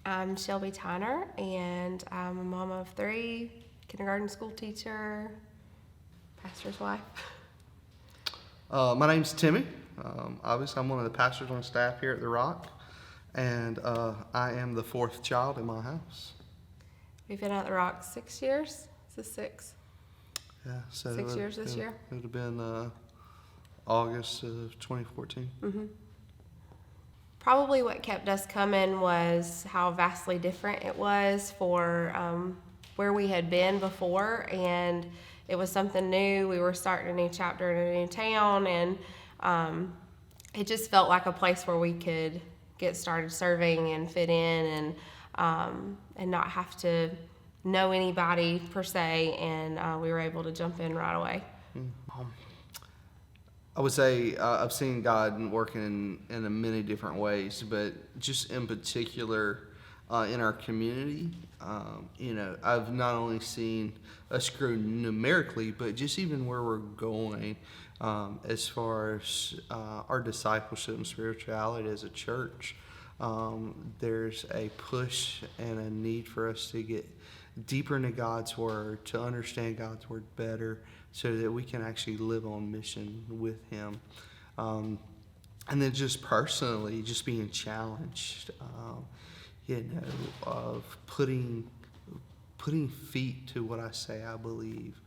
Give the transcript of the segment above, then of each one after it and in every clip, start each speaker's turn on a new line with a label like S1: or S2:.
S1: I'm Shelby Tyner, and I'm a mom of 3, kindergarten school teacher, pastor's wife.
S2: My name's Timmy. Obviously, I'm one of the pastors on staff here at The Rock, and I am the 4th child in my house.
S1: We've been at The Rock 6 years. Is this 6?
S2: Yeah, so
S1: 6 years this year?
S2: It would have been August of 2014.
S1: Mm-hmm. Probably what kept us coming was how vastly different it was for where we had been before, and it was something new. We were starting a new chapter in a new town, and it just felt like a place where we could get started serving and fit in, and not have to know anybody per se, and we were able to jump in right away.
S2: I would say I've seen God working in many different ways, but just in particular in our community, I've not only seen us grow numerically, but just even where we're going as far as our discipleship and spirituality as a church. There's a push and a need for us to get deeper into God's Word, to understand God's Word better, so that we can actually live on mission with Him. And then just personally, just being challenged, of putting feet to what I say I believe,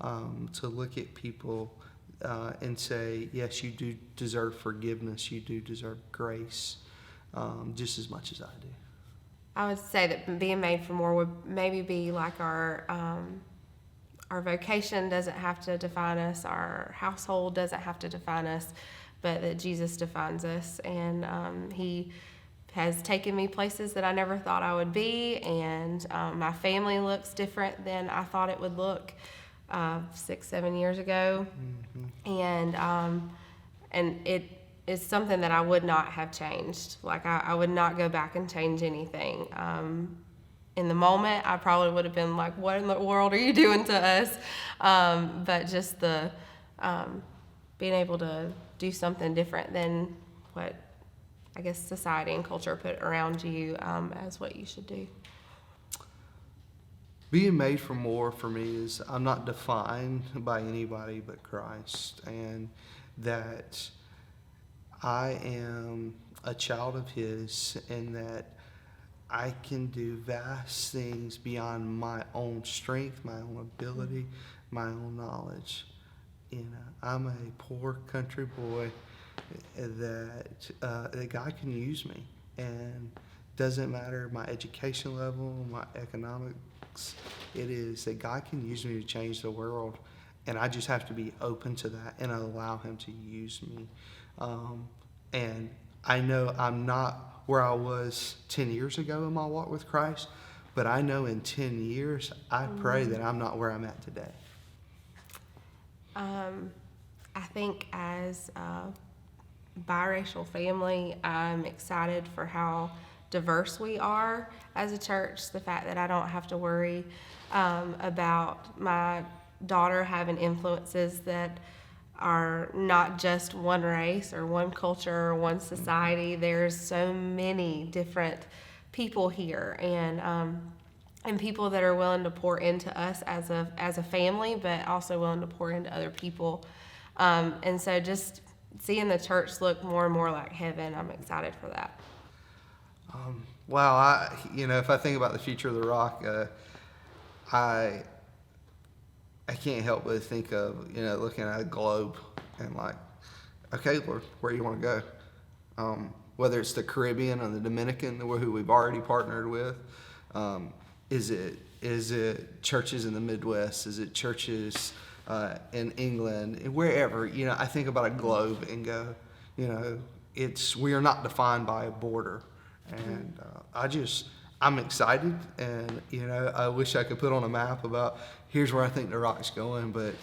S2: to look at people and say, yes, you do deserve forgiveness, you do deserve grace, just as much as I do.
S1: I would say that being made for more would maybe be like our vocation doesn't have to define us, our household doesn't have to define us, but that Jesus defines us, and He has taken me places that I never thought I would be, and my family looks different than I thought it would look 6-7 years ago, and it is something that I would not have changed. Like I would not go back and change anything. In the moment, I probably would have been like, what in the world are you doing to us? But just the being able to do something different than what I guess society and culture put around you as what you should do.
S2: Being made for more for me is I'm not defined by anybody but Christ, and that I am a child of His, and that I can do vast things beyond my own strength, my own ability, my own knowledge. I'm a poor country boy that God can use me, and doesn't matter my education level, my economics. It is that God can use me to change the world, and I just have to be open to that and allow Him to use me. And I know I'm not where I was 10 years ago in my walk with Christ, but I know in 10 years, I pray that I'm not where I'm at today.
S1: I think as a biracial family, I'm excited for how diverse we are as a church. The fact that I don't have to worry about my daughter having influences that are not just one race or one culture or one society. There's so many different people here, and people that are willing to pour into us as a family, but also willing to pour into other people. And so just seeing the church look more and more like heaven, I'm excited for that.
S2: Wow, if I think about the future of The Rock, I can't help but think of, looking at a globe and like, okay, Lord, where do you want to go? Whether it's the Caribbean or the Dominican, who we've already partnered with, is it churches in the Midwest? Is it churches in England? Wherever, I think about a globe and go, we are not defined by a border. And I'm excited, and I wish I could put on a map about here's where I think The Rock's going, but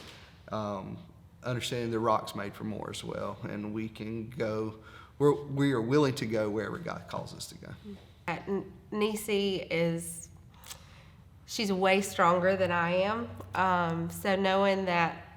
S2: understanding The Rock's made for more as well, and we can go we are willing to go wherever God calls us to go.
S1: Nisi she's way stronger than I am, so knowing that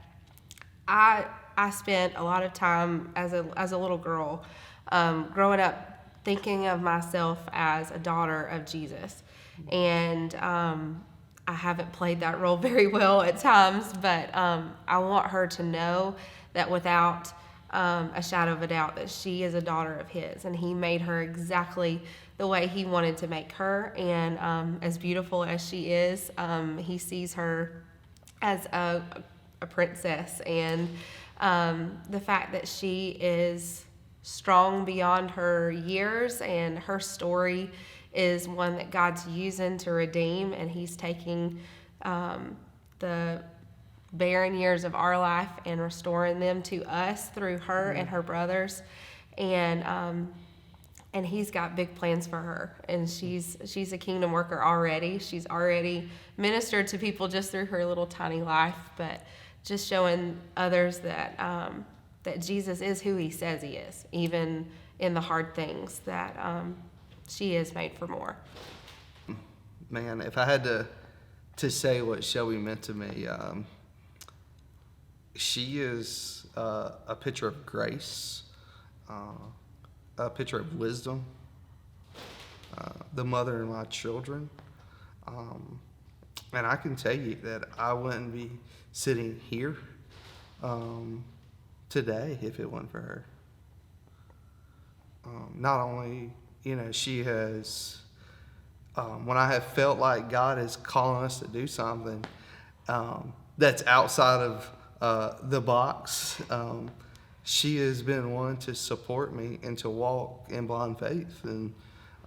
S1: I spent a lot of time as a little girl growing up thinking of myself as a daughter of Jesus. And I haven't played that role very well at times, but I want her to know that without a shadow of a doubt that she is a daughter of his, and he made her exactly the way he wanted to make her. And as beautiful as she is, he sees her as a princess. And the fact that she is strong beyond her years, and her story is one that God's using to redeem, and he's taking the barren years of our life and restoring them to us through her and her brothers. And he's got big plans for her, and she's a kingdom worker already. She's already ministered to people just through her little tiny life, but just showing others that that Jesus is who he says he is, even in the hard things, that she is made for more.
S2: Man, if I had to say what Shelby meant to me, she is a picture of grace, a picture of wisdom, the mother of my children. And I can tell you that I wouldn't be sitting here today if it wasn't for her. Not only, she has, when I have felt like God is calling us to do something that's outside of the box, she has been one to support me and to walk in blind faith. And,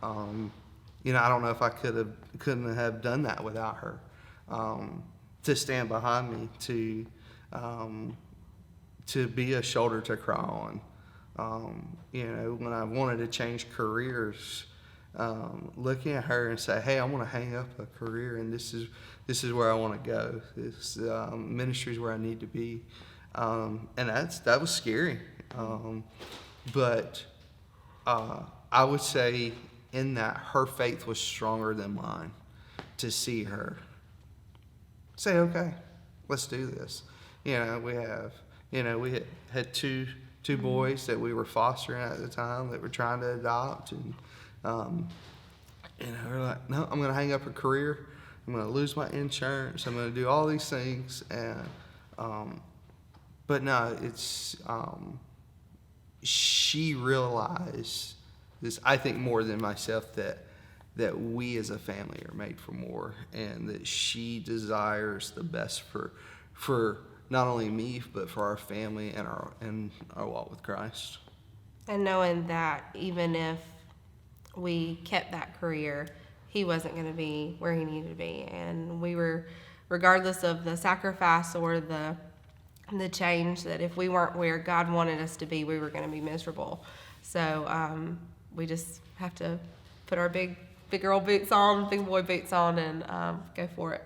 S2: I don't know if I couldn't have done that without her. To stand behind me, to be a shoulder to cry on. When I wanted to change careers, looking at her and say, hey, I want to hang up a career, and this is where I want to go. This ministry is where I need to be. And that was scary. But I would say in that her faith was stronger than mine, to see her say, okay, let's do this. We had two boys that we were fostering at the time that were trying to adopt, and we're like, no, I'm going to hang up a career. I'm going to lose my insurance. I'm going to do all these things. And but no, it's she realized this, I think, more than myself, that we as a family are made for more, and that she desires the best for not only me, but for our family and our walk with Christ.
S1: And knowing that even if we kept that career, he wasn't going to be where he needed to be. And we were, regardless of the sacrifice or the change, that if we weren't where God wanted us to be, we were going to be miserable. So we just have to put our big girl boots on, big boy boots on, and go for it.